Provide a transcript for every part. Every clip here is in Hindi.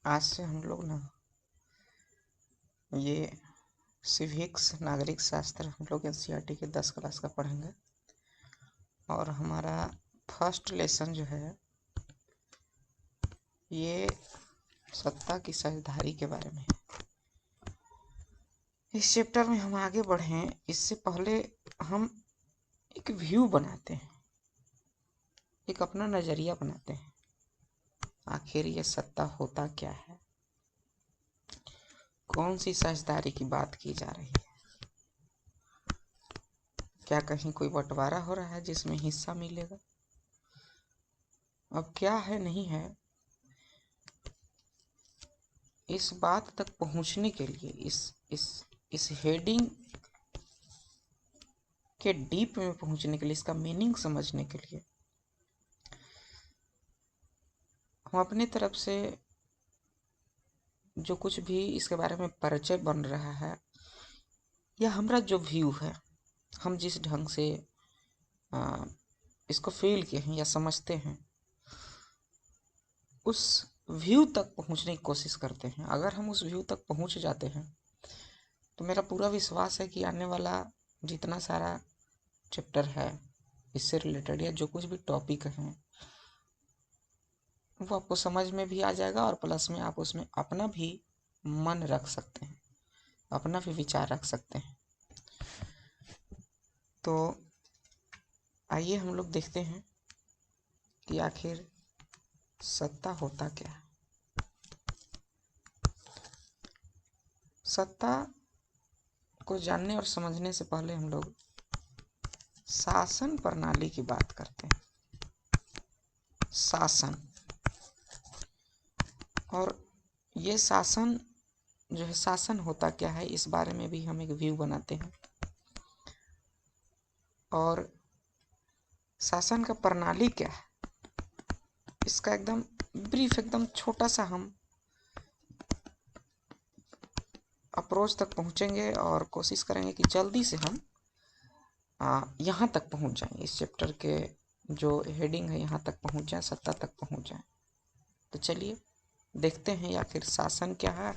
आज से हम लोग ना ये सिविक्स नागरिक शास्त्र हम लोग एनसीईआरटी के 10 क्लास का पढ़ेंगे। और हमारा फर्स्ट लेसन जो है ये सत्ता की साझेदारी के बारे में है। इस चैप्टर में हम आगे बढ़ें इससे पहले हम एक व्यू बनाते हैं, एक अपना नज़रिया बनाते हैं। आखिर ये सत्ता होता क्या है, कौन सी साझेदारी की बात की जा रही है, क्या कहीं कोई बंटवारा हो रहा है जिसमें हिस्सा मिलेगा। अब क्या है नहीं है, इस बात तक पहुंचने के लिए इस हेडिंग के डीप में पहुंचने के लिए, इसका मीनिंग समझने के लिए हम अपने तरफ से जो कुछ भी इसके बारे में परिचय बन रहा है या हमारा जो व्यू है, हम जिस ढंग से इसको फील किए हैं या समझते हैं, उस व्यू तक पहुंचने की कोशिश करते हैं। अगर हम उस व्यू तक पहुंच जाते हैं तो मेरा पूरा विश्वास है कि आने वाला जितना सारा चैप्टर है इससे रिलेटेड या जो कुछ भी टॉपिक हैं वो आपको समझ में भी आ जाएगा और प्लस में आप उसमें अपना भी मन रख सकते हैं, अपना भी विचार रख सकते हैं। तो आइए हम लोग देखते हैं कि आखिर सत्ता होता क्या है। सत्ता को जानने और समझने से पहले हम लोग शासन प्रणाली की बात करते हैं। शासन, और ये शासन जो है, शासन होता क्या है, इस बारे में भी हम एक व्यू बनाते हैं। और शासन का प्रणाली क्या है इसका एकदम ब्रीफ, एकदम छोटा सा हम अप्रोच तक पहुंचेंगे और कोशिश करेंगे कि जल्दी से हम यहाँ तक पहुंच जाएं, इस चैप्टर के जो हेडिंग है यहाँ तक पहुंच जाएं, सत्ता तक पहुंच जाएं। तो चलिए देखते हैं आखिर शासन क्या है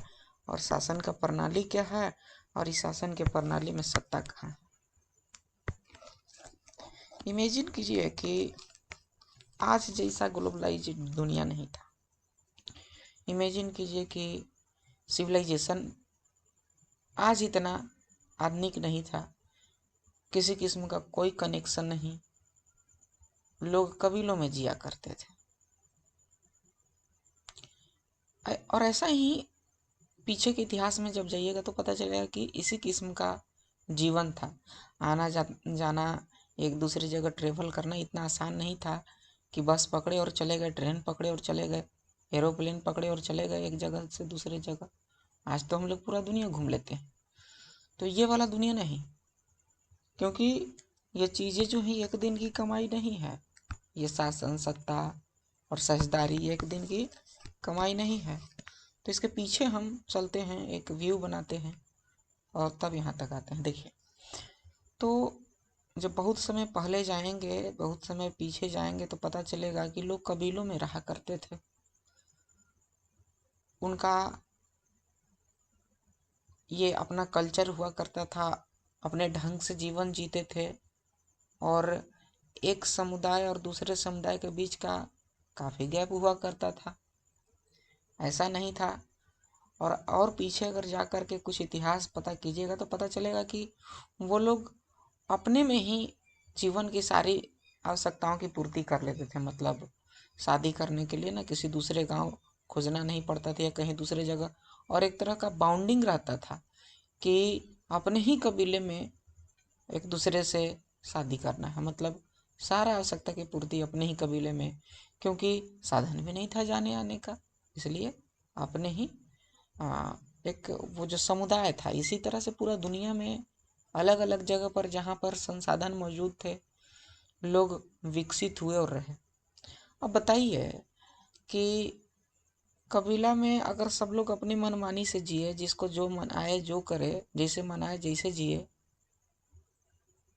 और शासन का प्रणाली क्या है और इस शासन के प्रणाली में सत्ता कहाँ है। इमेजिन कीजिए कि आज जैसा ग्लोबलाइज्ड दुनिया नहीं था। इमेजिन कीजिए कि सिविलाइजेशन आज इतना आधुनिक नहीं था, किसी किस्म का कोई कनेक्शन नहीं, लोग कबीलों में जिया करते थे। और ऐसा ही पीछे के इतिहास में जब जाइएगा तो पता चलेगा कि इसी किस्म का जीवन था। आना जाना, एक दूसरी जगह ट्रेवल करना इतना आसान नहीं था कि बस पकड़े और चले गए, ट्रेन पकड़े और चले गए, एरोप्लेन पकड़े और चले गए एक जगह से दूसरी जगह। आज तो हम लोग पूरा दुनिया घूम लेते हैं। तो ये वाला दुनिया नहीं, क्योंकि ये चीज़ें जो हैं एक दिन की कमाई नहीं है। ये शासन, सत्ता और साझेदारी एक दिन की कमाई नहीं है। तो इसके पीछे हम चलते हैं, एक व्यू बनाते हैं और तब यहाँ तक आते हैं। देखिए, तो जब बहुत समय पहले जाएंगे, बहुत समय पीछे जाएंगे तो पता चलेगा कि लोग कबीलों में रहा करते थे। उनका ये अपना कल्चर हुआ करता था, अपने ढंग से जीवन जीते थे और एक समुदाय और दूसरे समुदाय के बीच का काफ़ी गैप हुआ करता था। ऐसा नहीं था। और पीछे अगर जा कर के कुछ इतिहास पता कीजिएगा तो पता चलेगा कि वो लोग अपने में ही जीवन की सारी आवश्यकताओं की पूर्ति कर लेते थे। मतलब शादी करने के लिए ना किसी दूसरे गांव खोजना नहीं पड़ता था या कहीं दूसरे जगह, और एक तरह का बाउंडिंग रहता था कि अपने ही कबीले में एक दूसरे से शादी करना है। मतलब सारा आवश्यकता की पूर्ति अपने ही कबीले में, क्योंकि साधन भी नहीं था जाने आने का, इसलिए अपने ही एक वो जो समुदाय था। इसी तरह से पूरा दुनिया में अलग अलग जगह पर जहाँ पर संसाधन मौजूद थे लोग विकसित हुए और रहे। अब बताइए कि कबीला में अगर सब लोग अपनी मनमानी से जिए, जिसको जो मन आए जो करे, जैसे मन आए जैसे जिए,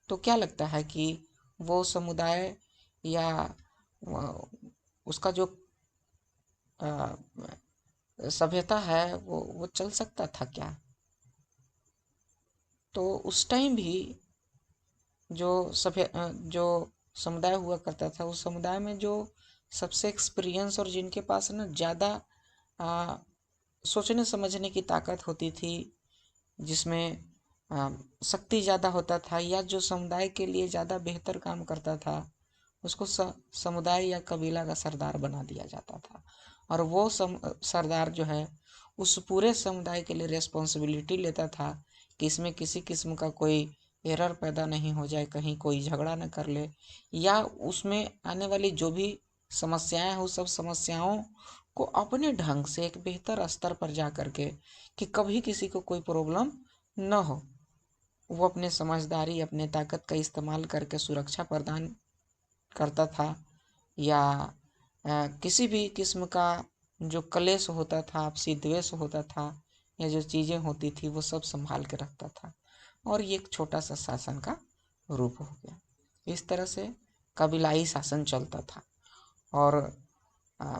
तो क्या लगता है कि वो समुदाय या उसका जो सभ्यता है वो चल सकता था क्या? तो उस टाइम भी जो समुदाय हुआ करता था, उस समुदाय में जो सबसे एक्सपीरियंस और जिनके पास ना ज़्यादा आ, सोचने समझने की ताकत होती थी, जिसमें आ, शक्ति ज़्यादा होता था, या जो समुदाय के लिए ज़्यादा बेहतर काम करता था, उसको समुदाय या कबीला का सरदार बना दिया जाता था। और वो सरदार जो है उस पूरे समुदाय के लिए रिस्पॉन्सिबिलिटी लेता था कि इसमें किसी किस्म का कोई एरर पैदा नहीं हो जाए, कहीं कोई झगड़ा न कर ले, या उसमें आने वाली जो भी समस्याएं हैं उस सब समस्याओं को अपने ढंग से एक बेहतर स्तर पर जा करके कि कभी किसी को कोई प्रॉब्लम न हो, वो अपने समझदारी अपने ताकत का इस्तेमाल करके सुरक्षा प्रदान करता था। या किसी भी किस्म का जो क्लेश होता था, आपसी द्वेष होता था, या जो चीज़ें होती थी वो सब संभाल के रखता था। और ये एक छोटा सा शासन का रूप हो गया। इस तरह से कबीलाई शासन चलता था। और अ,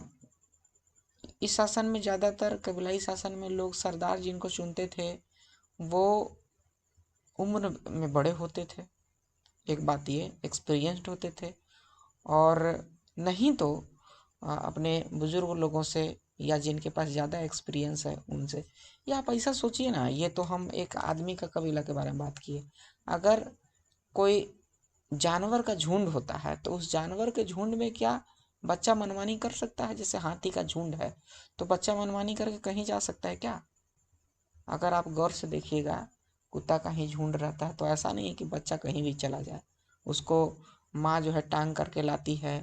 इस शासन में ज़्यादातर कबीलाई शासन में लोग सरदार जिनको चुनते थे वो उम्र में बड़े होते थे, एक बात ये एक्सपीरियंस्ड होते थे। और नहीं तो अपने बुजुर्ग लोगों से या जिनके पास ज़्यादा एक्सपीरियंस है उनसे। या आप ऐसा सोचिए ना, ये तो हम एक आदमी का कबीला के बारे में बात किए। अगर कोई जानवर का झुंड होता है तो उस जानवर के झुंड में क्या बच्चा मनमानी कर सकता है? जैसे हाथी का झुंड है तो बच्चा मनमानी करके कहीं जा सकता है क्या? अगर आप गौर से देखिएगा, कुत्ता का ही झुंड रहता है तो ऐसा नहीं है कि बच्चा कहीं भी चला जाए, उसको माँ जो है टांग करके लाती है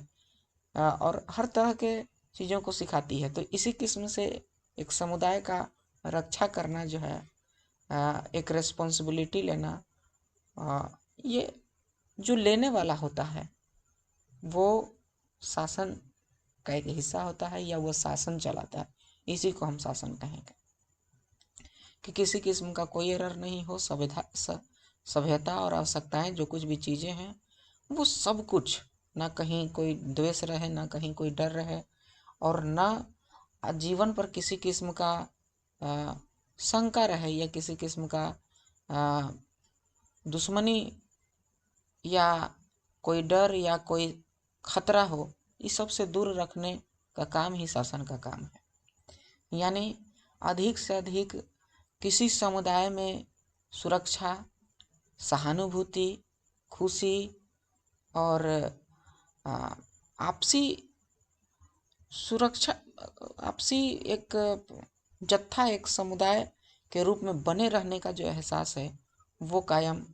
और हर तरह के चीज़ों को सिखाती है। तो इसी किस्म से एक समुदाय का रक्षा करना जो है, एक रिस्पॉन्सिबिलिटी लेना, ये जो लेने वाला होता है वो शासन का एक हिस्सा होता है, या वो शासन चलाता है। इसी को हम शासन कहेंगे कि किसी किस्म का कोई एरर नहीं हो। सभ्यता और आवश्यकताएं जो कुछ भी चीज़ें हैं वो सब कुछ, ना कहीं कोई द्वेष रहे, ना कहीं कोई डर रहे, और ना जीवन पर किसी किस्म का अ, शंका रहे, या किसी किस्म का अ, दुश्मनी या कोई डर या कोई खतरा हो। इस सब से दूर रखने का काम ही शासन का काम है। यानी अधिक से अधिक किसी समुदाय में सुरक्षा, सहानुभूति, खुशी और आपसी सुरक्षा, आपसी एक जत्था, एक समुदाय के रूप में बने रहने का जो एहसास है वो कायम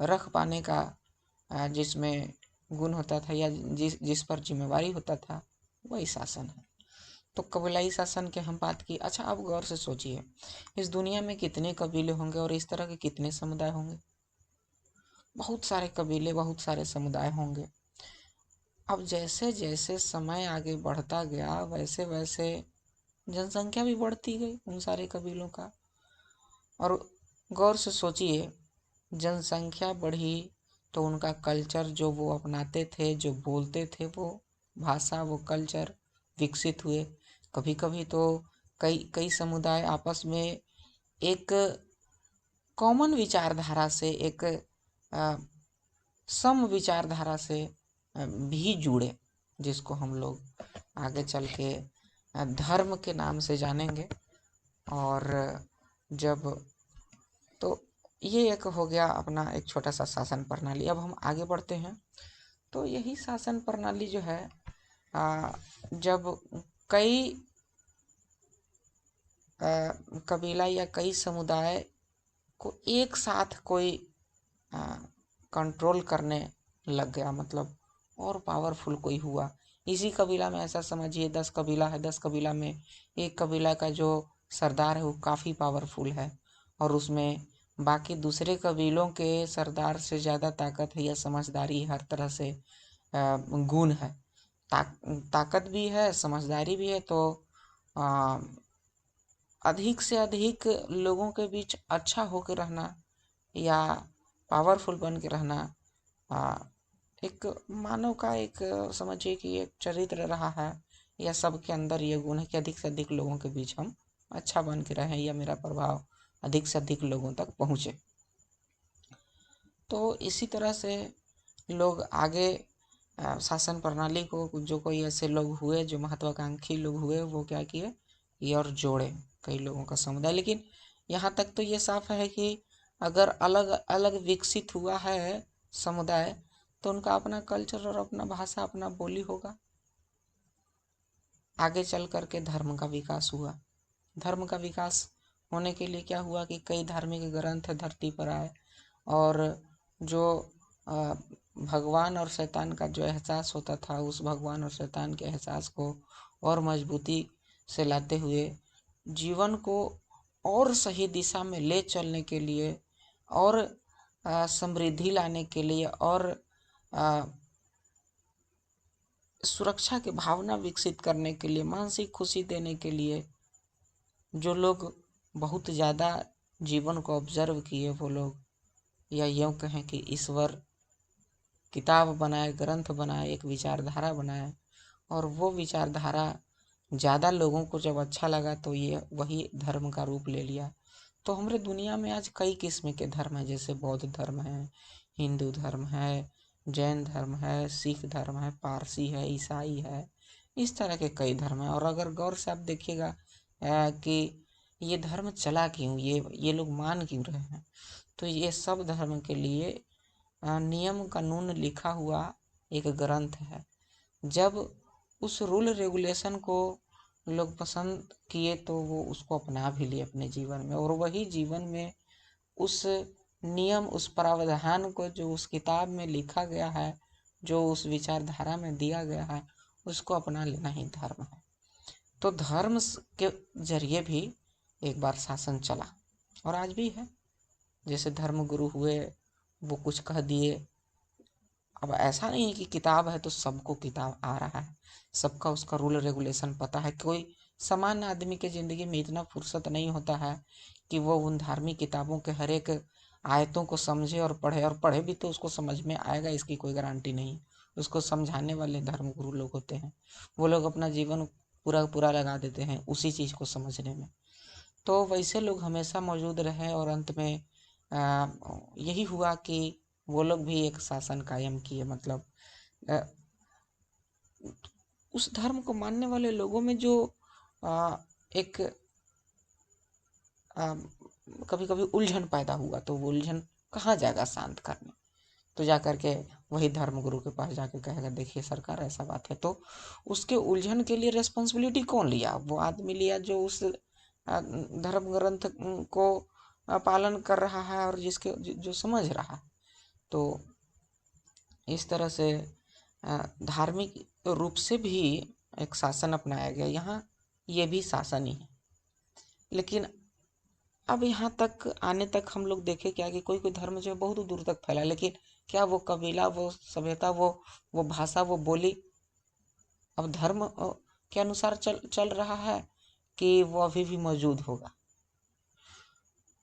रख पाने का जिसमें गुण होता था, या जिस जिस पर जिम्मेवारी होता था, वही शासन है। तो कबीलाई शासन की हम बात की। अच्छा, आप गौर से सोचिए, इस दुनिया में कितने कबीले होंगे और इस तरह के कितने समुदाय होंगे? बहुत सारे कबीले, बहुत सारे समुदाय होंगे। अब जैसे जैसे समय आगे बढ़ता गया वैसे वैसे जनसंख्या भी बढ़ती गई उन सारे कबीलों का। और गौर से सोचिए, जनसंख्या बढ़ी तो उनका कल्चर जो वो अपनाते थे, जो बोलते थे, वो भाषा, वो कल्चर विकसित हुए। कभी कभी तो कई कई समुदाय आपस में एक कॉमन विचारधारा से, एक सम विचारधारा से भी जुड़े, जिसको हम लोग आगे चल के धर्म के नाम से जानेंगे। और जब तो ये एक हो गया अपना एक छोटा सा शासन प्रणाली। अब हम आगे बढ़ते हैं। तो यही शासन प्रणाली जो है, जब कई कबीला या कई समुदाय को एक साथ कोई कंट्रोल करने लग गया, मतलब और पावरफुल कोई हुआ। इसी कबीला में ऐसा समझिए 10 कबीला है, 10 कबीला में एक कबीला का जो सरदार है वो काफ़ी पावरफुल है, और उसमें बाकी दूसरे कबीलों के सरदार से ज़्यादा ताकत है या समझदारी, हर तरह से गुण है। ताकत भी है, समझदारी भी है। तो आ, अधिक से अधिक लोगों के बीच अच्छा होकर रहना या पावरफुल बन के रहना, आ, एक मानव का एक समझिए कि एक चरित्र रहा है, या सबके अंदर ये गुण है कि अधिक से अधिक लोगों के बीच हम अच्छा बन के रहें या मेरा प्रभाव अधिक से अधिक लोगों तक पहुँचे। तो इसी तरह से लोग आगे शासन प्रणाली को जो कोई ऐसे लोग हुए जो महत्वाकांक्षी लोग हुए वो क्या किए ये और जोड़े कई लोगों का समुदाय। लेकिन यहाँ तक तो ये साफ है कि अगर अलग अलग विकसित हुआ है समुदाय तो उनका अपना कल्चर और अपना भाषा अपना बोली होगा। आगे चल करके धर्म का विकास हुआ। धर्म का विकास होने के लिए क्या हुआ कि कई धार्मिक ग्रंथ धरती पर आए और जो भगवान और शैतान का जो एहसास होता था उस भगवान और शैतान के एहसास को और मजबूती से लाते हुए जीवन को और सही दिशा में ले चलने के लिए और समृद्धि लाने के लिए और सुरक्षा की भावना विकसित करने के लिए मानसिक खुशी देने के लिए जो लोग बहुत ज़्यादा जीवन को ऑब्जर्व किए वो लोग या यूँ कहें कि ईश्वर किताब बनाए ग्रंथ बनाए एक विचारधारा बनाए और वो विचारधारा ज़्यादा लोगों को जब अच्छा लगा तो ये वही धर्म का रूप ले लिया। तो हमारे दुनिया में आज कई किस्म के धर्म हैं जैसे बौद्ध धर्म है, हिंदू धर्म है, जैन धर्म है, सिख धर्म है, पारसी है, ईसाई है, इस तरह के कई धर्म हैं। और अगर गौर से आप देखिएगा कि ये धर्म चला क्यों, ये लोग मान क्यों रहे हैं, तो ये सब धर्म के लिए नियम कानून लिखा हुआ एक ग्रंथ है। जब उस रूल रेगुलेशन को लोग पसंद किए तो वो उसको अपना भी लिए अपने जीवन में और वही जीवन में उस नियम उस प्रावधान को जो उस किताब में लिखा गया है जो उस विचारधारा में दिया गया है उसको अपना लेना ही धर्म है। तो धर्म के जरिए भी एक बार शासन चला और आज भी है। जैसे धर्म गुरु हुए वो कुछ कह दिए। अब ऐसा नहीं है कि किताब है तो सबको किताब आ रहा है, सबका उसका रूल रेगुलेशन पता है। कोई सामान्य आदमी के ज़िंदगी में इतना फुर्सत नहीं होता है कि वो उन धार्मिक किताबों के हर एक आयतों को समझे और पढ़े भी तो उसको समझ में आएगा इसकी कोई गारंटी नहीं। उसको समझाने वाले धर्म गुरु लोग होते हैं, वो लोग अपना जीवन पूरा पूरा लगा देते हैं उसी चीज़ को समझने में। तो वैसे लोग हमेशा मौजूद रहे और अंत में यही हुआ कि वो लोग भी एक शासन कायम किए। मतलब उस धर्म को मानने वाले लोगों में जो एक कभी कभी उलझन पैदा हुआ तो वो उलझन कहाँ जाएगा शांत करने, तो जा करके वही धर्म गुरु के पास जाके कहेगा देखिए सरकार ऐसा बात है। तो उसके उलझन के लिए रेस्पॉन्सिबिलिटी कौन लिया? वो आदमी लिया जो उस धर्म ग्रंथ को पालन कर रहा है और जिसके जो समझ रहा है। तो इस तरह से धार्मिक रूप से भी एक शासन अपनाया गया। यहाँ ये भी शासन ही है। लेकिन अब यहाँ तक आने तक हम लोग देखे क्या कि कोई कोई धर्म जो है बहुत दूर तक फैला, लेकिन क्या वो कबीला वो सभ्यता वो भाषा वो बोली अब धर्म के अनुसार चल रहा है कि वो अभी भी मौजूद होगा?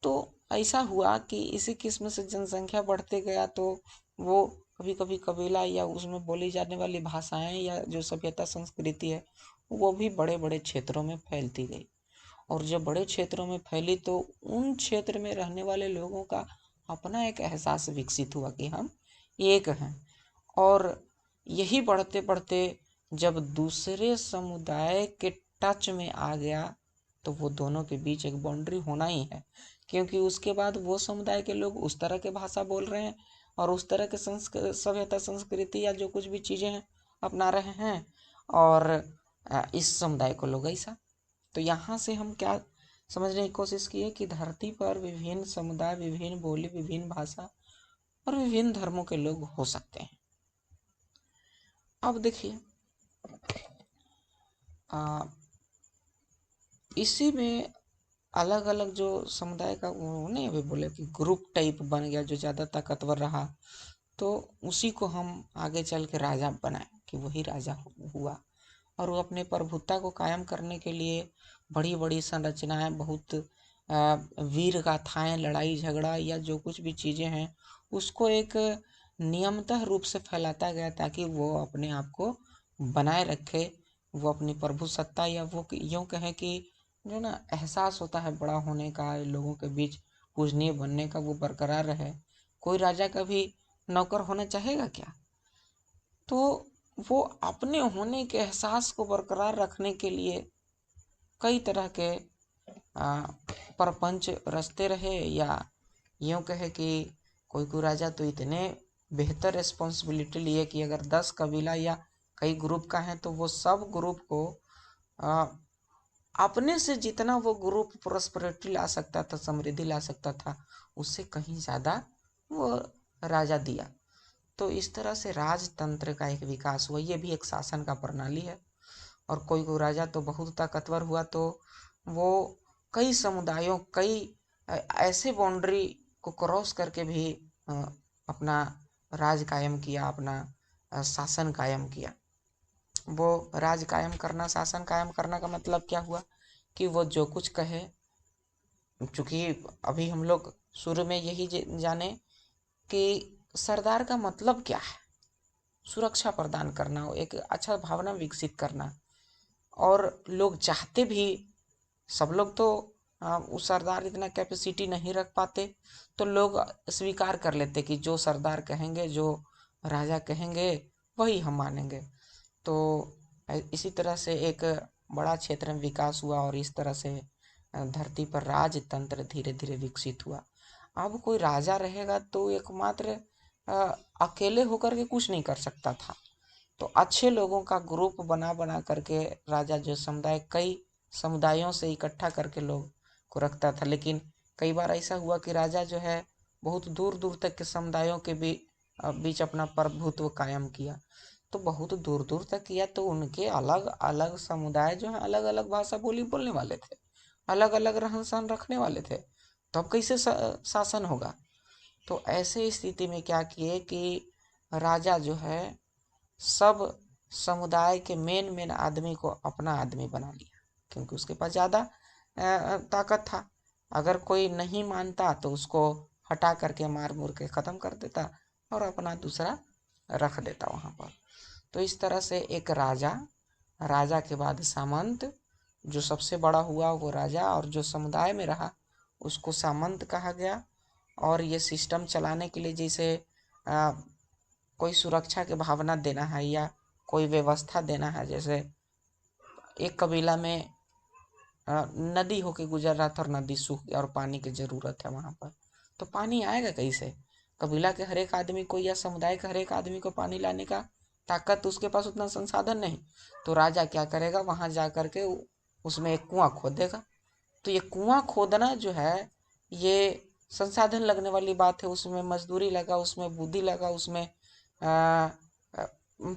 तो ऐसा हुआ कि इसी किस्म से जनसंख्या बढ़ते गया तो वो कभी कभी कबीला या उसमें बोली जाने वाली भाषाएं या जो सभ्यता संस्कृति है वो भी बड़े बड़े क्षेत्रों में फैलती गई। और जब बड़े क्षेत्रों में फैली तो उन क्षेत्र में रहने वाले लोगों का अपना एक एहसास विकसित हुआ कि हम एक हैं। और यही बढ़ते बढ़ते जब दूसरे समुदाय के टच में आ गया तो वो दोनों के बीच एक बाउंड्री होना ही है, क्योंकि उसके बाद वो समुदाय के लोग उस तरह के भाषा बोल रहे हैं और उस तरह के सभ्यता संस्कृति या जो कुछ भी चीज़ें हैं अपना रहे हैं और इस समुदाय को लोग ऐसा। तो यहाँ से हम क्या समझने की कोशिश की है कि धरती पर विभिन्न समुदाय विभिन्न बोली विभिन्न भाषा और विभिन्न धर्मों के लोग हो सकते हैं। अब देखिए इसी में अलग अलग जो समुदाय का वो नहीं अभी बोले कि ग्रुप टाइप बन गया जो ज़्यादा ताकतवर रहा तो उसी को हम आगे चल के राजा बनाए कि वही राजा हुआ और वो अपने प्रभुत्ता को कायम करने के लिए बड़ी बड़ी संरचनाएं बहुत वीर गाथाएं लड़ाई झगड़ा या जो कुछ भी चीज़ें हैं उसको एक नियमतः रूप से फैलाता गया ताकि वो अपने आप को बनाए रखे वो अपनी प्रभु सत्ता, या वो यूँ कहें कि जो ना एहसास होता है बड़ा होने का, लोगों के बीच पूजनीय बनने का, वो बरकरार रहे। कोई राजा कभी नौकर होना चाहेगा क्या? तो वो अपने होने के एहसास को बरकरार रखने के लिए कई तरह के प्रपंच रचते रहे, या यूँ कहे कि कोई कोई राजा तो इतने बेहतर रिस्पॉन्सिबिलिटी लिए कि अगर 10 कबीला या कई ग्रुप का है तो वो सब ग्रुप को आ, अपने से जितना वो ग्रुप प्रोस्पेरिटी ला सकता था, समृद्धि ला सकता था, उससे कहीं ज़्यादा वो राजा दिया। तो इस तरह से राजतंत्र का एक विकास हुआ। ये भी एक शासन का प्रणाली है। और कोई कोई राजा तो बहुत ताकतवर हुआ तो वो कई समुदायों, कई ऐसे बाउंड्री को क्रॉस करके भी अपना राज कायम किया, अपना शासन कायम किया। वो राज कायम करना, शासन कायम करना का मतलब क्या हुआ कि वो जो कुछ कहे, चूंकि अभी हम लोग शुरू में यही जाने कि सरदार का मतलब क्या है। सुरक्षा प्रदान करना, एक अच्छा भावना विकसित करना, और लोग चाहते भी, सब लोग तो उस सरदार इतना कैपेसिटी नहीं रख पाते, तो लोग स्वीकार कर लेते कि जो सरदार कहेंगे, जो राजा कहेंगे, वही हम मानेंगे। तो इसी तरह से एक बड़ा क्षेत्र में विकास हुआ, और इस तरह से धरती पर राजतंत्र धीरे धीरे विकसित हुआ। अब कोई राजा रहेगा तो एकमात्र अकेले होकर के कुछ नहीं कर सकता था, तो अच्छे लोगों का ग्रुप बना बना करके राजा जो समुदाय, कई समुदायों से इकट्ठा करके लोग को रखता था। लेकिन कई बार ऐसा हुआ कि राजा जो है बहुत दूर दूर तक के समुदायों के बीच अपना प्रभुत्व कायम किया। तो बहुत दूर दूर तक किया तो उनके अलग अलग समुदाय जो है अलग अलग भाषा बोली बोलने वाले थे, अलग अलग रहन सहन रखने वाले थे। तो अब कैसे शासन होगा? तो ऐसे स्थिति में क्या किए कि राजा जो है सब समुदाय के मेन मेन आदमी को अपना आदमी बना लिया, क्योंकि उसके पास ज़्यादा ताकत था। अगर कोई नहीं मानता तो उसको हटा करके मार मुर के ख़त्म कर देता और अपना दूसरा रख देता वहाँ पर। तो इस तरह से एक राजा, राजा के बाद सामंत, जो सबसे बड़ा हुआ वो राजा, और जो समुदाय में रहा उसको सामंत कहा गया। और ये सिस्टम चलाने के लिए जैसे कोई सुरक्षा की भावना देना है या कोई व्यवस्था देना है, जैसे एक कबीला में नदी होके गुजर रहा था और नदी सूख गया और पानी की ज़रूरत है वहाँ पर, तो पानी आएगा कैसे? कबीला के हर एक आदमी को या समुदाय के हर एक आदमी को पानी लाने का ताकत, उसके पास उतना संसाधन नहीं। तो राजा क्या करेगा, वहाँ जा कर के उसमें एक कुआं खोदेगा। तो ये कुआं खोदना जो है, ये संसाधन लगने वाली बात है, उसमें मजदूरी लगा, उसमें बुद्धि लगा, उसमें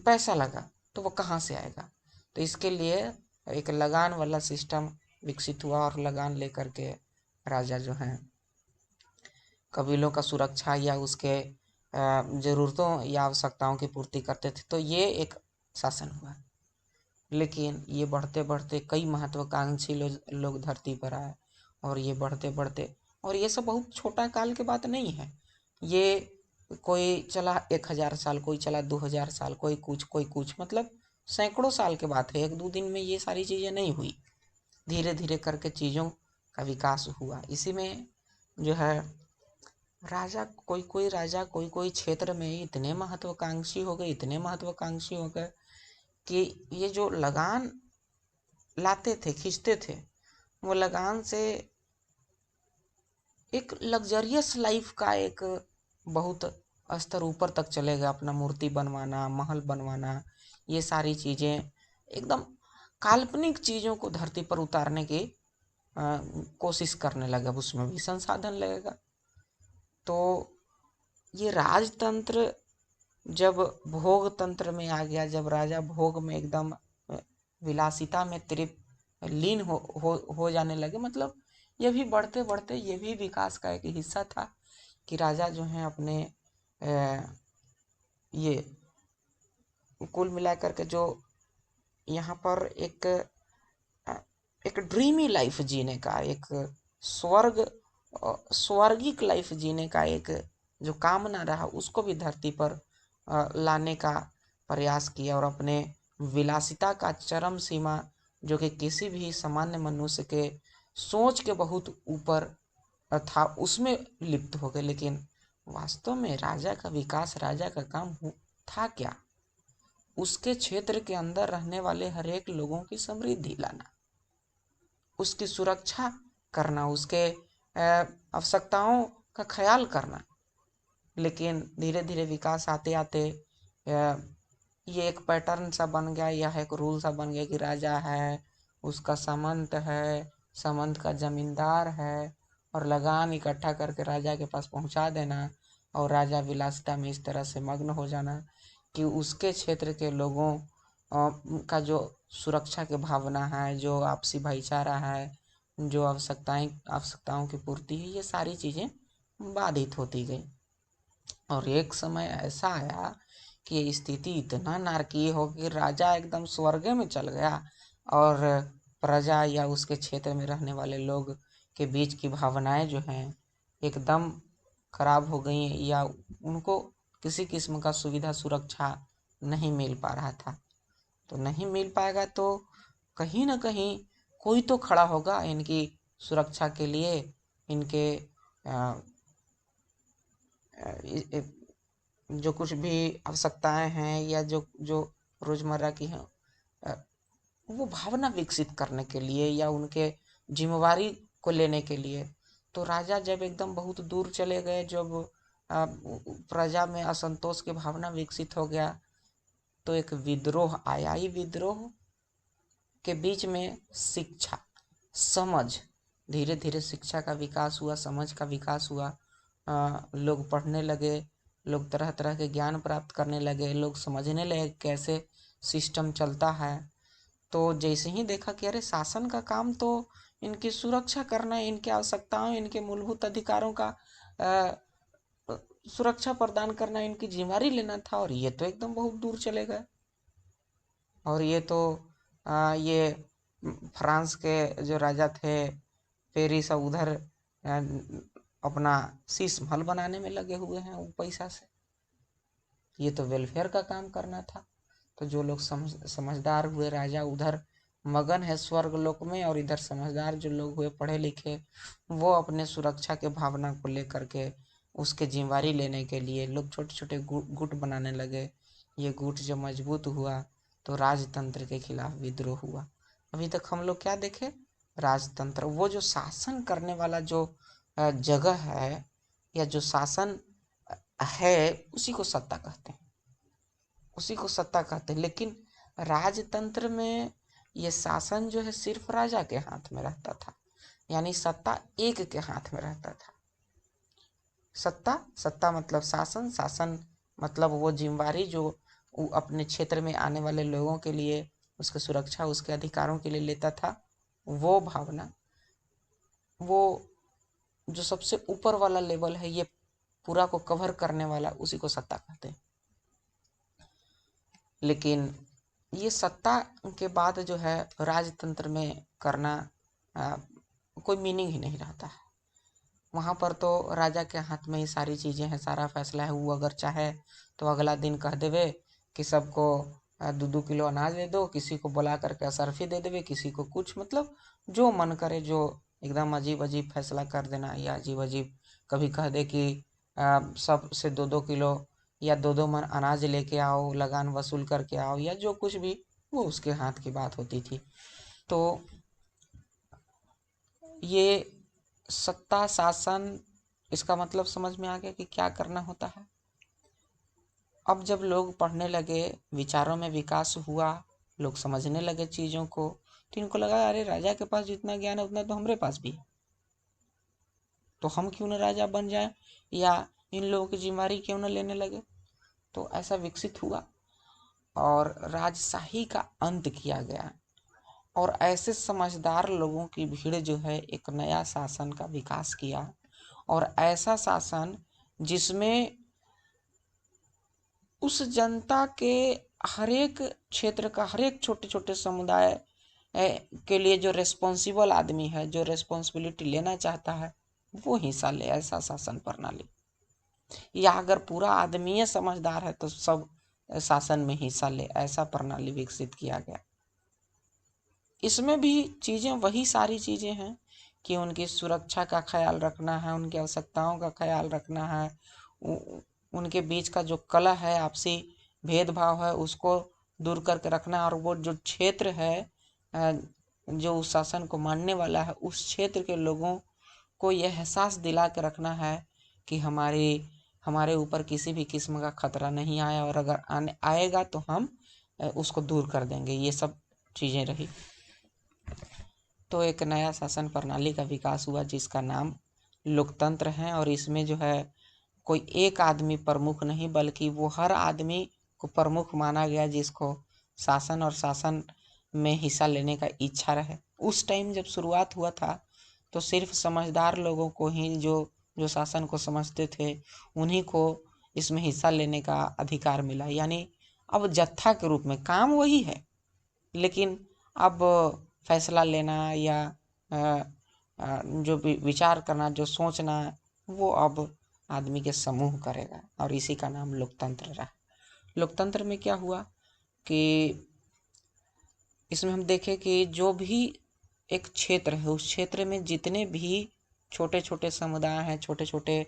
पैसा लगा, तो वो कहाँ से आएगा? तो इसके लिए एक लगान वाला सिस्टम विकसित हुआ, और लगान लेकर के राजा जो हैं कबीलों का सुरक्षा या उसके ज़रूरतों या आवश्यकताओं की पूर्ति करते थे। तो ये एक शासन हुआ। लेकिन ये बढ़ते बढ़ते कई महत्वाकांक्षी लोग धरती पर आए, और ये बढ़ते बढ़ते, और ये सब बहुत छोटा काल की बात नहीं है। ये कोई चला 1000 साल, कोई चला 2000 साल, कोई कुछ कोई कुछ, मतलब सैकड़ों साल की बात है। एक दो दिन में ये सारी चीज़ें नहीं हुई, धीरे धीरे करके चीज़ों का विकास हुआ। इसी में जो है राजा, कोई कोई राजा कोई कोई क्षेत्र में इतने महत्वाकांक्षी हो गए, इतने महत्वाकांक्षी हो गए कि ये जो लगान लाते थे, खींचते थे, वो लगान से एक लग्जरियस लाइफ का एक बहुत स्तर ऊपर तक चले गए। अपना मूर्ति बनवाना, महल बनवाना, ये सारी चीज़ें एकदम काल्पनिक चीज़ों को धरती पर उतारने की कोशिश करने लगे। अब उसमें भी संसाधन लगेगा। तो ये राजतंत्र जब भोग तंत्र में आ गया, जब राजा भोग में एकदम विलासिता में तृप्त लीन हो जाने लगे, मतलब ये भी बढ़ते बढ़ते ये भी विकास का एक हिस्सा था कि राजा जो हैं अपने ये कुल मिलाकर के जो यहाँ पर एक ड्रीमी लाइफ जीने का, एक स्वर्ग स्वर्गिक लाइफ जीने का एक जो कामना रहा, उसको भी धरती पर लाने का प्रयास किया, और अपने विलासिता का चरम सीमा जो कि किसी भी सामान्य मनुष्य के सोच के बहुत ऊपर था, उसमें लिप्त हो गए। लेकिन वास्तव में राजा का विकास, राजा का काम था क्या? उसके क्षेत्र के अंदर रहने वाले हर एक लोगों की समृद्धि लाना, उसकी सुरक्षा करना, उसके आवश्यकताओं का ख्याल करना। लेकिन धीरे धीरे विकास आते आते ये एक पैटर्न सा बन गया, यह एक रूल सा बन गया कि राजा है, उसका सामंत है, सामंत का जमींदार है, और लगान इकट्ठा करके राजा के पास पहुंचा देना, और राजा विलासिता में इस तरह से मग्न हो जाना कि उसके क्षेत्र के लोगों का जो सुरक्षा की भावना है, जो आपसी भाईचारा है, जो आवश्यकताओं की पूर्ति है, ये सारी चीज़ें बाधित होती गई। और एक समय ऐसा आया कि ये स्थिति इतना नारकीय हो कि राजा एकदम स्वर्ग में चल गया, और प्रजा या उसके क्षेत्र में रहने वाले लोग के बीच की भावनाएं जो हैं एकदम खराब हो गई, या उनको किसी किस्म का सुविधा सुरक्षा नहीं मिल पा रहा था। तो नहीं मिल पाएगा तो कहीं ना कहीं कोई तो खड़ा होगा इनकी सुरक्षा के लिए, इनके जो कुछ भी आवश्यकताएं हैं या जो जो रोजमर्रा की हैं, वो भावना विकसित करने के लिए या उनके जिम्मेवारी को लेने के लिए। तो राजा जब एकदम बहुत दूर चले गए, जब प्रजा में असंतोष की भावना विकसित हो गया, तो एक विद्रोह आया। ही विद्रोह के बीच में शिक्षा, समझ, धीरे धीरे शिक्षा का विकास हुआ, समझ का विकास हुआ। लोग पढ़ने लगे, लोग तरह तरह के ज्ञान प्राप्त करने लगे, लोग समझने लगे कैसे सिस्टम चलता है। तो जैसे ही देखा कि अरे शासन का काम तो इनकी सुरक्षा करना, इनकी आवश्यकताओं, इनके मूलभूत अधिकारों का सुरक्षा प्रदान करना, इनकी जिम्मेदारी लेना था, और ये तो एकदम बहुत दूर चले गए। और ये तो ये फ्रांस के जो राजा थे पेरिस, उधर अपना शीश महल बनाने में लगे हुए हैं वो पैसा से। ये तो वेलफेयर का काम करना था। तो जो लोग समझदार हुए राजा उधर मगन है स्वर्ग लोक में, और इधर समझदार जो लोग हुए पढ़े लिखे, वो अपने सुरक्षा के भावना को लेकर के उसके जिम्मेवारी लेने के लिए लोग छोटे छोटे गुट बनाने लगे। ये गुट जब मजबूत हुआ तो राजतंत्र के खिलाफ विद्रोह हुआ। अभी तक हम लोग क्या देखे? राजतंत्र, वो जो शासन करने वाला जो जगह है या जो शासन है, उसी को सत्ता कहते हैं, उसी को सत्ता कहते हैं। लेकिन राजतंत्र में ये शासन जो है सिर्फ राजा के हाथ में रहता था, यानी सत्ता एक के हाथ में रहता था। सत्ता मतलब शासन, शासन मतलब वो जिम्मेवारी जो वो अपने क्षेत्र में आने वाले लोगों के लिए, उसकी सुरक्षा, उसके अधिकारों के लिए लेता था। वो भावना, वो जो सबसे ऊपर वाला लेवल है, ये पूरा को कवर करने वाला, उसी को सत्ता कहते हैं। लेकिन ये सत्ता के बाद जो है राजतंत्र में करना कोई मीनिंग ही नहीं रहता है। वहाँ पर तो राजा के हाथ में ही सारी चीज़ें हैं, सारा फैसला है। वो अगर चाहे तो अगला दिन कह देवे कि सबको 2-2 किलो अनाज दे दो, किसी को बुला करके असरफी दे देवे, किसी को कुछ, मतलब जो मन करे, जो एकदम अजीब अजीब फैसला कर देना, या अजीब अजीब कभी कह दे कि सब से 2-2 किलो या 2-2 मन अनाज लेके आओ, लगान वसूल करके आओ, या जो कुछ भी, वो उसके हाथ की बात होती थी। तो ये सत्ता, शासन, इसका मतलब समझ में आ गया कि क्या करना होता है। अब जब लोग पढ़ने लगे, विचारों में विकास हुआ, लोग समझने लगे चीज़ों को, तो इनको लगा अरे राजा के पास जितना ज्ञान है उतना तो हमारे पास भी है, तो हम क्यों न राजा बन जाए, या इन लोगों की जिम्मेदारी क्यों न लेने लगे। तो ऐसा विकसित हुआ और राजशाही का अंत किया गया, और ऐसे समझदार लोगों की भीड़ जो है एक नया शासन का विकास किया। और ऐसा शासन जिसमें उस जनता के हर एक क्षेत्र का, हर एक छोटे छोटे समुदाय के लिए जो रेस्पॉन्सिबल आदमी है, जो रेस्पॉन्सिबिलिटी लेना चाहता है, वो हिस्सा ले, ऐसा शासन प्रणाली। या अगर पूरा आदमी समझदार है तो सब शासन में हिस्सा ले, ऐसा प्रणाली विकसित किया गया। इसमें भी चीज़ें वही सारी चीज़ें हैं कि उनकी सुरक्षा का ख्याल रखना है, उनकी आवश्यकताओं का ख्याल रखना है, उनके बीच का जो कलह है, आपसी भेदभाव है, उसको दूर करके रखना है। और वो जो क्षेत्र है जो उस शासन को मानने वाला है, उस क्षेत्र के लोगों को यह एहसास दिला के रखना है कि हमारे ऊपर किसी भी किस्म का खतरा नहीं आया, और अगर आएगा तो हम उसको दूर कर देंगे। ये सब चीज़ें रही। तो एक नया शासन प्रणाली का विकास हुआ जिसका नाम लोकतंत्र है। और इसमें जो है कोई एक आदमी प्रमुख नहीं, बल्कि वो हर आदमी को प्रमुख माना गया जिसको शासन और शासन में हिस्सा लेने का इच्छा रहे। उस टाइम जब शुरुआत हुआ था तो सिर्फ समझदार लोगों को ही, जो शासन को समझते थे, उन्हीं को इसमें हिस्सा लेने का अधिकार मिला। यानी अब जत्था के रूप में काम वही है, लेकिन अब फैसला लेना या जो विचार करना, जो सोचना, वो अब आदमी के समूह करेगा, और इसी का नाम लोकतंत्र रहा। लोकतंत्र में क्या हुआ कि इसमें हम देखें कि जो भी एक क्षेत्र है, उस क्षेत्र में जितने भी छोटे छोटे समुदाय हैं, छोटे छोटे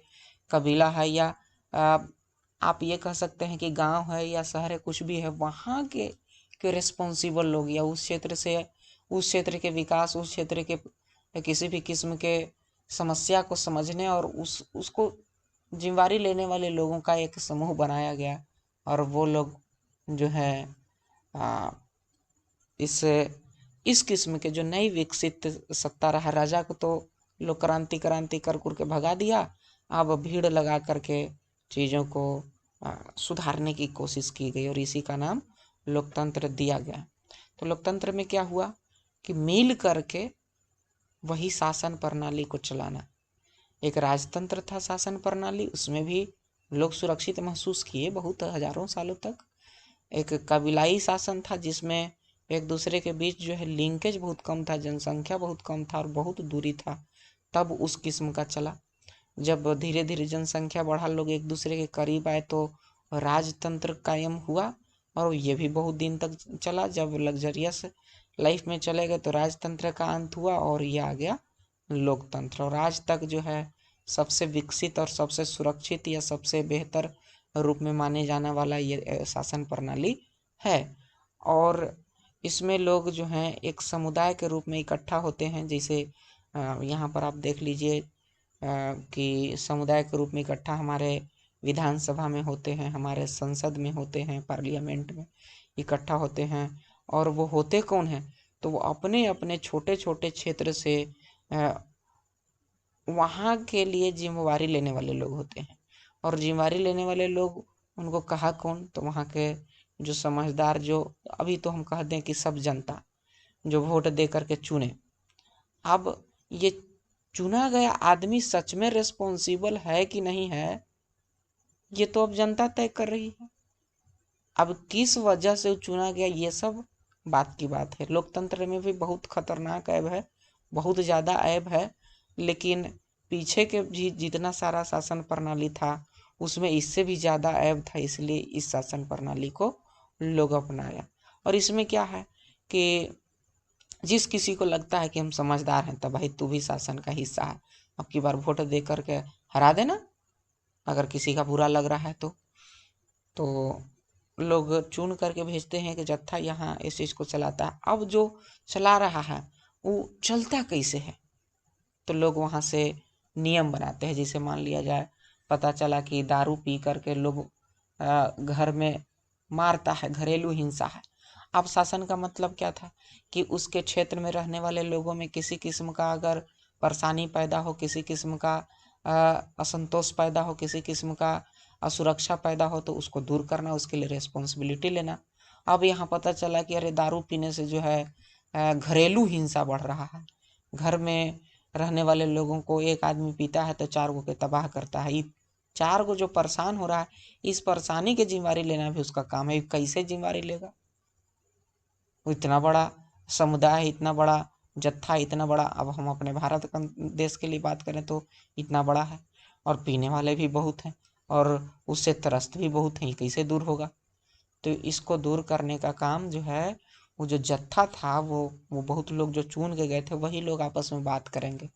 कबीला है, या आप ये कह सकते हैं कि गांव है या शहर है, कुछ भी है, वहाँ के रिस्पॉन्सिबल लोग, या उस क्षेत्र के विकास, उस क्षेत्र के किसी भी किस्म के समस्या को समझने और उसको जिम्मेवारी लेने वाले लोगों का एक समूह बनाया गया। और वो लोग जो है इस किस्म के जो नई विकसित सत्ता रहा, राजा को तो लोग क्रांति कर के भगा दिया, अब भीड़ लगा करके चीज़ों को सुधारने की कोशिश की गई, और इसी का नाम लोकतंत्र दिया गया। तो लोकतंत्र में क्या हुआ कि मिल करके वही शासन प्रणाली को चलाना। एक राजतंत्र था शासन प्रणाली, उसमें भी लोग सुरक्षित महसूस किए बहुत हजारों सालों तक। एक कबीलाई शासन था जिसमें एक दूसरे के बीच जो है लिंकेज बहुत कम था, जनसंख्या बहुत कम था और बहुत दूरी था, तब उस किस्म का चला। जब धीरे धीरे जनसंख्या बढ़ा, लोग एक दूसरे के करीब आए, तो राजतंत्र कायम हुआ, और ये भी बहुत दिन तक चला। जब लग्जरियस लाइफ में चले गए तो राजतंत्र का अंत हुआ, और ये आ गया लोकतंत्र। और आज तक जो है सबसे विकसित और सबसे सुरक्षित या सबसे बेहतर रूप में माने जाने वाला ये शासन प्रणाली है। और इसमें लोग जो हैं एक समुदाय के रूप में इकट्ठा होते हैं। जैसे यहाँ पर आप देख लीजिए कि समुदाय के रूप में इकट्ठा हमारे विधानसभा में होते हैं, हमारे संसद में होते हैं, पार्लियामेंट में इकट्ठा होते हैं। और वो होते कौन हैं? तो वो अपने अपने छोटे छोटे क्षेत्र से वहाँ के लिए जिम्मेवारी लेने वाले लोग होते हैं। और जिम्मेवारी लेने वाले लोग, उनको कहा कौन? तो वहाँ के जो समझदार, जो अभी तो हम कह दें कि सब जनता जो वोट दे करके चुने। अब ये चुना गया आदमी सच में रिस्पॉन्सिबल है कि नहीं है, ये तो अब जनता तय कर रही है। अब किस वजह से चुना गया, ये सब बात की बात है। लोकतंत्र में भी बहुत खतरनाक ऐब है, बहुत ज़्यादा ऐब है, लेकिन पीछे के जितना सारा शासन प्रणाली था उसमें इससे भी ज़्यादा ऐब था, इसलिए इस शासन प्रणाली को लोग अपनाया। और इसमें क्या है कि जिस किसी को लगता है कि हम समझदार हैं, तब भाई तू भी शासन का हिस्सा है, अब की बार वोट दे करके हरा देना। अगर किसी का बुरा लग रहा है तो लोग चुन करके भेजते हैं कि जत्था यहाँ इस चीज़ को चलाता है। अब जो चला रहा है वो चलता कैसे है, तो लोग वहाँ से नियम बनाते हैं। जैसे मान लिया जाए, पता चला कि दारू पी करके लोग घर में मारता है, घरेलू हिंसा है। अब शासन का मतलब क्या था कि उसके क्षेत्र में रहने वाले लोगों में किसी किस्म का अगर परेशानी पैदा हो, किसी किस्म का असंतोष पैदा हो, किसी किस्म का असुरक्षा पैदा हो, तो उसको दूर करना, उसके लिए रिस्पॉन्सिबिलिटी लेना। अब यहाँ पता चला कि अरे दारू पीने से जो है घरेलू हिंसा बढ़ रहा है। घर में रहने वाले लोगों को, एक आदमी पीता है तो 4 गो के तबाह करता है। 4 गो जो परेशान हो रहा है, इस परेशानी की जिम्मेवारी लेना भी उसका काम है। कैसे जिम्मेवारी लेगा? इतना बड़ा समुदाय, इतना बड़ा जत्था, इतना बड़ा, अब हम अपने भारत का देश के लिए बात करें तो इतना बड़ा है, और पीने वाले भी बहुत हैं, और उससे त्रस्त भी बहुत हैं, कैसे दूर होगा? तो इसको दूर करने का काम जो है, वो जो जत्था था वो बहुत लोग जो चुन के गए थे वही लोग आपस में बात करेंगे,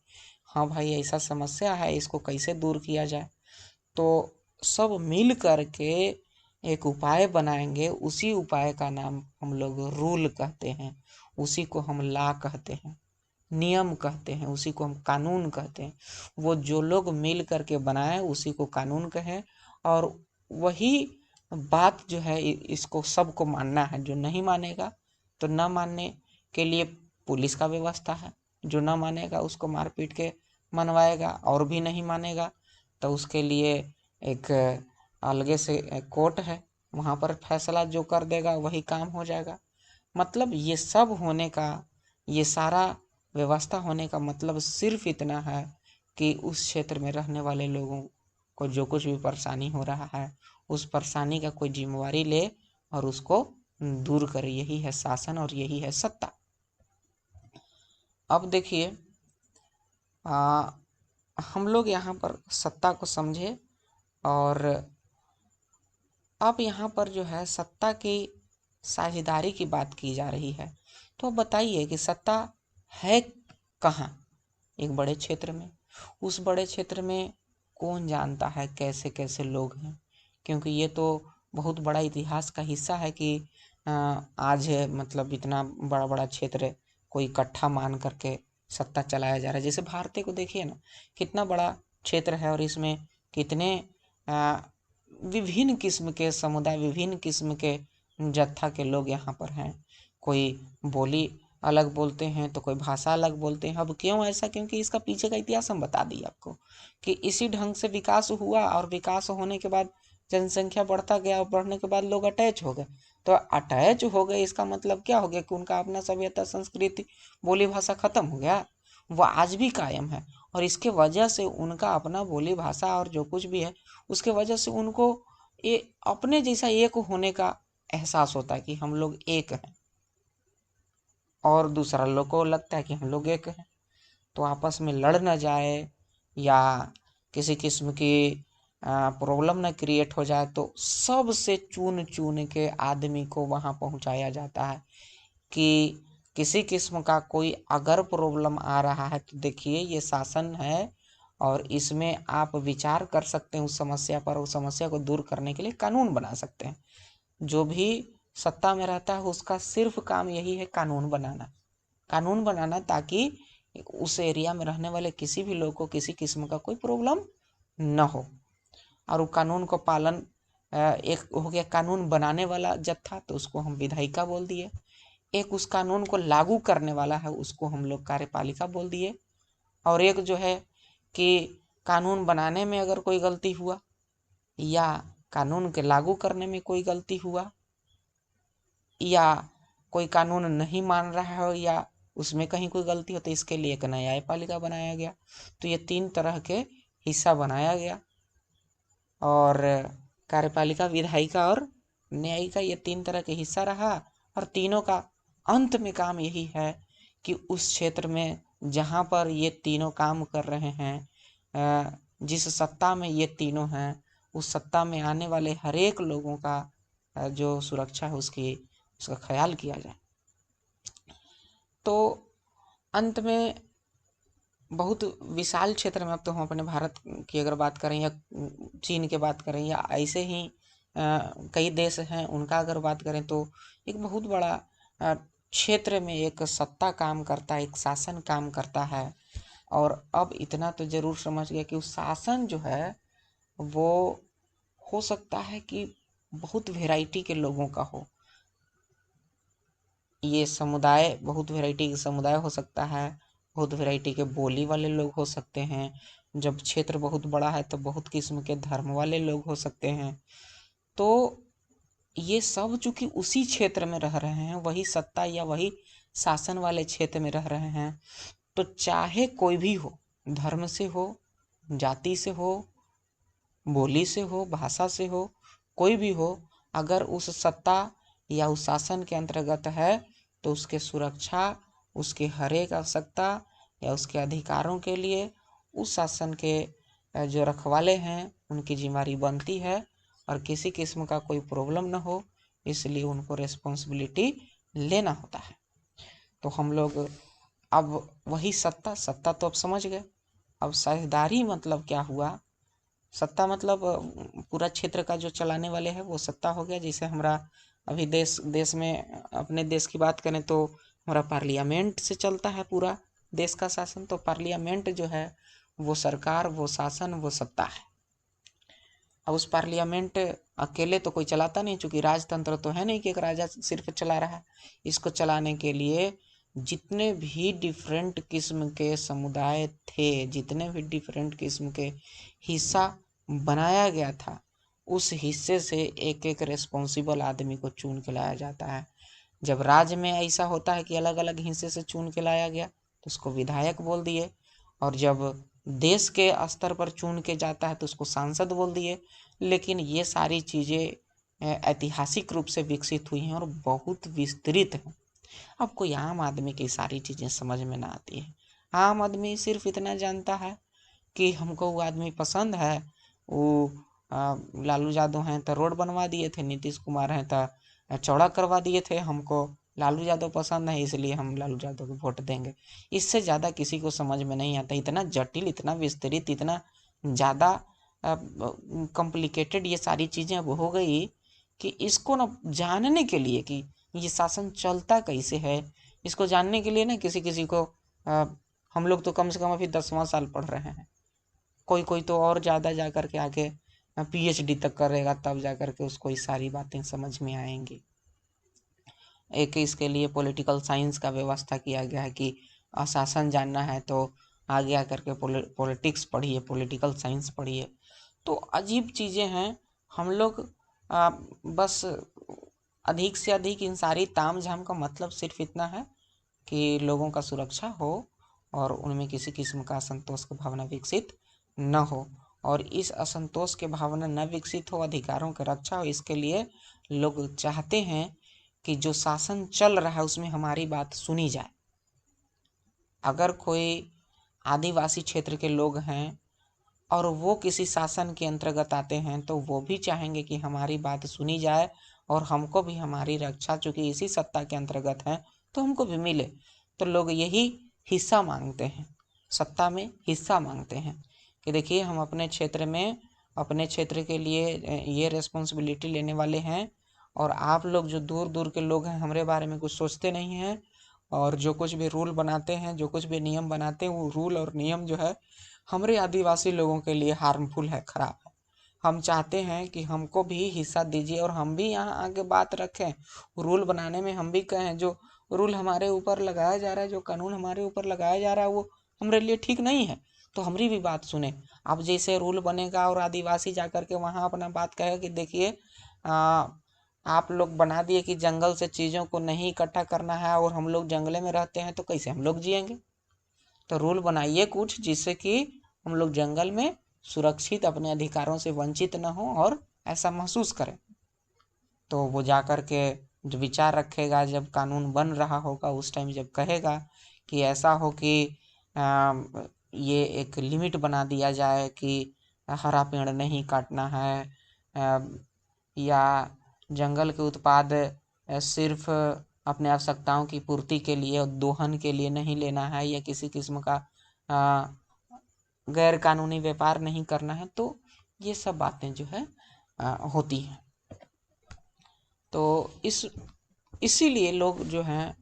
हाँ भाई ऐसा समस्या है, इसको कैसे दूर किया जाए। तो सब मिल करके एक उपाय बनाएंगे, उसी उपाय का नाम हम लोग रूल कहते हैं, उसी को हम लॉ कहते हैं, नियम कहते हैं, उसी को हम कानून कहते हैं। वो जो लोग मिल करके बनाए उसी को कानून कहें। और वही बात जो है इसको सबको मानना है, जो नहीं मानेगा तो न मानने के लिए पुलिस का व्यवस्था है, जो न मानेगा उसको मार पीट के मनवाएगा, और भी नहीं मानेगा तो उसके लिए एक अलगे से कोर्ट है, वहाँ पर फैसला जो कर देगा वही काम हो जाएगा। मतलब ये सब होने का, ये सारा व्यवस्था होने का मतलब सिर्फ इतना है कि उस क्षेत्र में रहने वाले लोगों को जो कुछ भी परेशानी हो रहा है उस परेशानी का कोई जिम्मेवारी ले और उसको दूर करे। यही है शासन और यही है सत्ता। अब देखिए, हम लोग यहाँ पर सत्ता को समझे, और अब यहाँ पर जो है सत्ता की साझेदारी की बात की जा रही है। तो बताइए कि सत्ता है कहाँ? एक बड़े क्षेत्र में। उस बड़े क्षेत्र में कौन जानता है कैसे कैसे लोग हैं, क्योंकि ये तो बहुत बड़ा इतिहास का हिस्सा है कि आज है मतलब इतना बड़ा बड़ा क्षेत्र कोई इकट्ठा मान करके सत्ता चलाया जा रहा है। जैसे भारतीय को देखिए ना, कितना बड़ा क्षेत्र है और इसमें कितने विभिन्न किस्म के समुदाय, विभिन्न किस्म के जत्था के लोग यहाँ पर हैं। कोई बोली अलग बोलते हैं तो कोई भाषा अलग बोलते हैं। अब क्यों ऐसा? क्योंकि इसका पीछे का इतिहास हम बता दिए आपको कि इसी ढंग से विकास हुआ, और विकास होने के बाद जनसंख्या बढ़ता गया, और बढ़ने के बाद लोग अटैच हो गए। तो अटैच हो गए इसका मतलब क्या हो गया कि उनका अपना सभ्यता, संस्कृति, बोली भाषा खत्म हो गया? वो आज भी कायम है, और इसके वजह से उनका अपना बोली भाषा और जो कुछ भी है उसके वजह से उनको ये अपने जैसा एक होने का एहसास होता है कि हम लोग एक हैं, और दूसरा लोग को लगता है कि हम लोग एक हैं। तो आपस में लड़ न जाए या किसी किस्म की प्रॉब्लम न क्रिएट हो जाए, तो सबसे चुन चुन के आदमी को वहाँ पहुँचाया जाता है कि किसी किस्म का कोई अगर प्रॉब्लम आ रहा है तो देखिए ये शासन है, और इसमें आप विचार कर सकते हैं उस समस्या पर, उस समस्या को दूर करने के लिए कानून बना सकते हैं। जो भी सत्ता में रहता है उसका सिर्फ काम यही है, कानून बनाना, कानून बनाना, ताकि उस एरिया में रहने वाले किसी भी लोग को किसी किस्म का कोई प्रॉब्लम न हो। और वो कानून को पालन, एक हो गया कानून बनाने वाला जत्था, तो उसको हम विधायिका बोल दिए। एक उस कानून को लागू करने वाला है उसको हम लोग कार्यपालिका बोल दिए। और एक जो है कि कानून बनाने में अगर कोई गलती हुआ या कानून के लागू करने में कोई गलती हुआ या कोई कानून नहीं मान रहा हो या उसमें कहीं कोई गलती हो, तो इसके लिए एक न्यायपालिका बनाया गया। तो ये 3 तरह के हिस्सा बनाया गया, और कार्यपालिका, विधायिका और न्यायिका, ये 3 तरह के हिस्सा रहा। और तीनों का अंत में काम यही है कि उस क्षेत्र में जहाँ पर ये तीनों काम कर रहे हैं, जिस सत्ता में ये तीनों हैं, उस सत्ता में आने वाले हर एक लोगों का जो सुरक्षा है उसका ख्याल किया जाए। तो अंत में बहुत विशाल क्षेत्र में, अब तो हम अपने भारत की अगर बात करें या चीन की बात करें या ऐसे ही कई देश हैं उनका अगर बात करें, तो एक बहुत बड़ा क्षेत्र में एक सत्ता काम करता है, एक शासन काम करता है। और अब इतना तो जरूर समझ गया कि उस शासन जो है वो हो सकता है कि बहुत वैरायटी के लोगों का हो। ये समुदाय बहुत वैरायटी के समुदाय हो सकता है, बहुत वैरायटी के बोली वाले लोग हो सकते हैं। जब क्षेत्र बहुत बड़ा है तो बहुत किस्म के धर्म वाले लोग हो सकते हैं। तो ये सब चूंकि उसी क्षेत्र में रह रहे हैं, वही सत्ता या वही शासन वाले क्षेत्र में रह रहे हैं, तो चाहे कोई भी हो, धर्म से हो, जाति से हो, बोली से हो, भाषा से हो, कोई भी हो, अगर उस सत्ता या उस शासन के अंतर्गत है तो उसके सुरक्षा, उसके हर एक आवश्यकता या उसके अधिकारों के लिए उस शासन के जो रखवाले हैं उनकी जिम्मेदारी बनती है। और किसी किस्म का कोई प्रॉब्लम न हो, इसलिए उनको रिस्पॉन्सिबिलिटी लेना होता है। तो हम लोग अब वही सत्ता सत्ता तो अब समझ गए। अब साझेदारी मतलब क्या हुआ? सत्ता मतलब पूरा क्षेत्र का जो चलाने वाले हैं वो सत्ता हो गया। जैसे हमारा अभी देश देश में अपने देश की बात करें तो हमारा पार्लियामेंट से चलता है पूरा देश का शासन। तो पार्लियामेंट जो है वो सरकार, वो शासन, वो सत्ता है। अब उस पार्लियामेंट अकेले तो कोई चलाता नहीं, चूंकि राजतंत्र तो है नहीं कि एक राजा सिर्फ चला रहा है। इसको चलाने के लिए जितने भी डिफरेंट किस्म के समुदाय थे, जितने भी डिफरेंट किस्म के हिस्सा बनाया गया था, उस हिस्से से एक एक रिस्पॉन्सिबल आदमी को चुन के लाया जाता है। जब राज्य में ऐसा होता है कि अलग अलग हिस्से से चुन के लाया गया तो उसको विधायक बोल दिए, और जब देश के स्तर पर चुन के जाता है तो उसको सांसद बोल दिए। लेकिन ये सारी चीज़ें ऐतिहासिक रूप से विकसित हुई हैं और बहुत विस्तृत हैं। अब कोई आम आदमी की सारी चीज़ें समझ में ना आती है। आम आदमी सिर्फ इतना जानता है कि हमको वो आदमी पसंद है, वो लालू यादव हैं तो रोड बनवा दिए थे, नीतीश कुमार हैं तो चौड़ा करवा दिए थे, हमको लालू यादव पसंद है इसलिए हम लालू यादव को वोट देंगे। इससे ज़्यादा किसी को समझ में नहीं आता। इतना जटिल, इतना विस्तृत, इतना ज़्यादा कॉम्प्लिकेटेड ये सारी चीज़ें अब हो गई कि इसको ना जानने के लिए कि ये शासन चलता कैसे है, इसको जानने के लिए ना किसी किसी को हम लोग तो कम से कम अभी 10वां साल पढ़ रहे हैं, कोई कोई तो और ज़्यादा जा कर के आगे PhD तक करेगा, तब जा कर के उसको ये सारी बातें समझ में आएंगी। एक इसके लिए पॉलिटिकल साइंस का व्यवस्था किया गया है कि शासन जानना है तो आगे आकर के पॉलिटिक्स पढ़िए, पॉलिटिकल साइंस पढ़िए। तो अजीब चीज़ें हैं। हम लोग बस अधिक से अधिक इन सारी ताम झाम का मतलब सिर्फ इतना है कि लोगों का सुरक्षा हो और उनमें किसी किस्म का असंतोष की भावना विकसित न हो, और इस असंतोष के भावना न विकसित हो, अधिकारों की रक्षा हो, इसके लिए लोग चाहते हैं कि जो शासन चल रहा है उसमें हमारी बात सुनी जाए। अगर कोई आदिवासी क्षेत्र के लोग हैं और वो किसी शासन के अंतर्गत आते हैं तो वो भी चाहेंगे कि हमारी बात सुनी जाए और हमको भी हमारी रक्षा, चूँकि इसी सत्ता के अंतर्गत है, तो हमको भी मिले। तो लोग यही हिस्सा मांगते हैं, सत्ता में हिस्सा मांगते हैं कि देखिए हम अपने क्षेत्र में, अपने क्षेत्र के लिए ये रिस्पॉन्सिबिलिटी लेने वाले हैं, और आप लोग जो दूर दूर के लोग हैं हमारे बारे में कुछ सोचते नहीं हैं, और जो कुछ भी रूल बनाते हैं, जो कुछ भी नियम बनाते हैं, वो रूल और नियम जो है हमारे आदिवासी लोगों के लिए हार्मफुल है, खराब है। हम चाहते हैं कि हमको भी हिस्सा दीजिए और हम भी यहाँ आगे बात रखें, रूल बनाने में हम भी कहें जो रूल हमारे ऊपर लगाया जा रहा है, जो कानून हमारे ऊपर लगाया जा रहा है वो हमारे लिए ठीक नहीं है, तो हमारी भी बात सुने। अब जैसे रूल बनेगा और आदिवासी जाकर के वहाँ अपना बात कहेगा कि देखिए आप लोग बना दिए कि जंगल से चीज़ों को नहीं इकट्ठा करना है और हम लोग जंगले में रहते हैं, तो कैसे हम लोग जिएंगे? तो रूल बनाइए कुछ जिससे कि हम लोग जंगल में सुरक्षित, अपने अधिकारों से वंचित न हो और ऐसा महसूस करें। तो वो जा कर के जो विचार रखेगा, जब कानून बन रहा होगा उस टाइम जब कहेगा कि ऐसा हो कि ये एक लिमिट बना दिया जाए कि हरा पेड़ नहीं काटना है, या जंगल के उत्पाद सिर्फ अपने आवश्यकताओं की पूर्ति के लिए और दोहन के लिए नहीं लेना है, या किसी किस्म का गैर कानूनी व्यापार नहीं करना है, तो ये सब बातें जो है होती हैं। तो इसीलिए लोग जो हैं,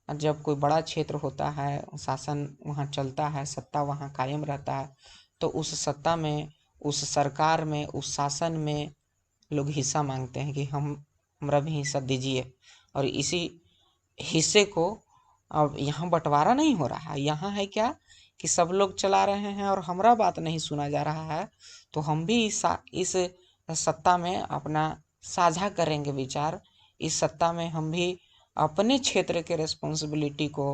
जब कोई बड़ा क्षेत्र होता है, शासन वहाँ चलता है, सत्ता वहाँ कायम रहता है, तो उस सत्ता में, उस सरकार में, उस शासन में लोग हिस्सा मांगते हैं कि हमरा भी हिस्सा दीजिए। और इसी हिस्से को अब यहाँ बंटवारा नहीं हो रहा है। यहाँ है क्या कि सब लोग चला रहे हैं और हमारा बात नहीं सुना जा रहा है, तो हम भी इस सत्ता में अपना साझा करेंगे विचार। इस सत्ता में हम भी अपने क्षेत्र के रिस्पॉन्सिबिलिटी को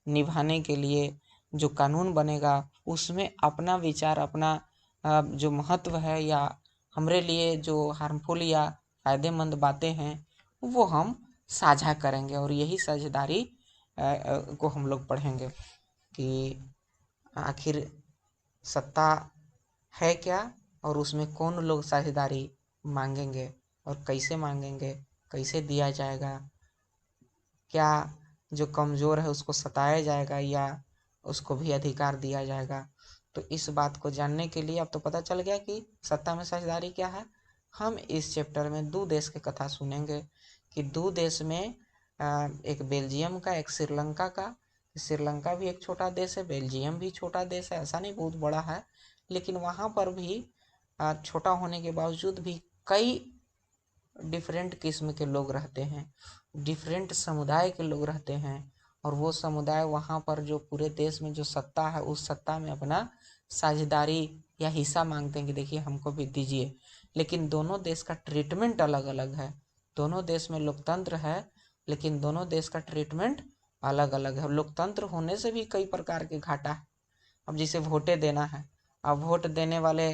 निभाने के लिए जो कानून बनेगा उसमें अपना विचार, अपना जो महत्व है या हमारे लिए जो हार्मफुल या फ़ायदेमंद बातें हैं वो हम साझा करेंगे। और यही साझेदारी को हम लोग पढ़ेंगे कि आखिर सत्ता है क्या और उसमें कौन लोग साझेदारी मांगेंगे और कैसे मांगेंगे, कैसे दिया जाएगा, क्या जो कमज़ोर है उसको सताया जाएगा या उसको भी अधिकार दिया जाएगा। तो इस बात को जानने के लिए अब तो पता चल गया कि सत्ता में साझेदारी क्या है। हम इस चैप्टर में दो देश की कथा सुनेंगे कि दो देश में एक बेल्जियम का, एक श्रीलंका का। श्रीलंका भी एक छोटा देश है, बेल्जियम भी छोटा देश है, ऐसा नहीं बहुत बड़ा है, लेकिन वहाँ पर भी छोटा होने के बावजूद भी कई डिफरेंट किस्म के लोग रहते हैं, डिफरेंट समुदाय के लोग रहते हैं। और वो समुदाय वहाँ पर जो पूरे देश में जो सत्ता है उस सत्ता में अपना साझेदारी या हिस्सा मांगते हैं कि देखिए हमको भी दीजिए। लेकिन दोनों देश का ट्रीटमेंट अलग अलग है। दोनों देश में लोकतंत्र है, लेकिन दोनों देश का ट्रीटमेंट अलग अलग है। लोकतंत्र होने से भी कई प्रकार के घाटा है। अब जैसे वोटें देना है, अब वोट देने वाले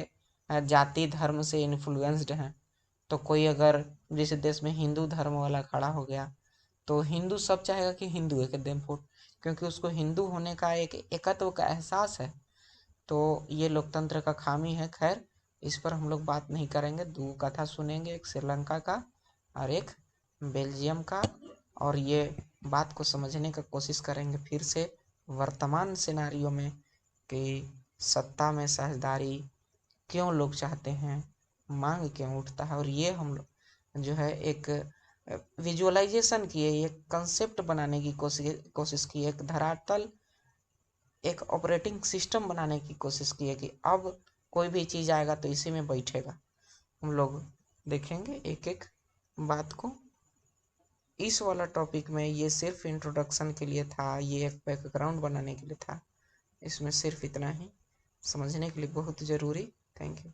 जाति धर्म से इन्फ्लुएंस्ड हैं। तो कोई अगर जैसे देश में हिंदू धर्म वाला खड़ा हो गया तो हिंदू सब चाहेगा कि हिंदू एक दे वोट, क्योंकि उसको हिंदू होने का एक एकत्व का एहसास है। तो ये लोकतंत्र का खामी है। खैर, इस पर हम लोग बात नहीं करेंगे। दो कथा सुनेंगे, एक श्रीलंका का और एक बेल्जियम का, और ये बात को समझने का कोशिश करेंगे फिर से वर्तमान सिनारियों में कि सत्ता में साझेदारी क्यों लोग चाहते हैं, मांग क्यों उठता है। और ये हम लोग जो है एक विजुअलाइजेशन किए, एक कंसेप्ट बनाने की कोशिश की, एक धरातल, एक ऑपरेटिंग सिस्टम बनाने की कोशिश की है कि अब कोई भी चीज़ आएगा तो इसी में बैठेगा। हम लोग देखेंगे एक एक बात को। इस वाला टॉपिक में ये सिर्फ इंट्रोडक्शन के लिए था, ये एक बैकग्राउंड बनाने के लिए था। इसमें सिर्फ इतना ही, समझने के लिए बहुत ज़रूरी। Thank you.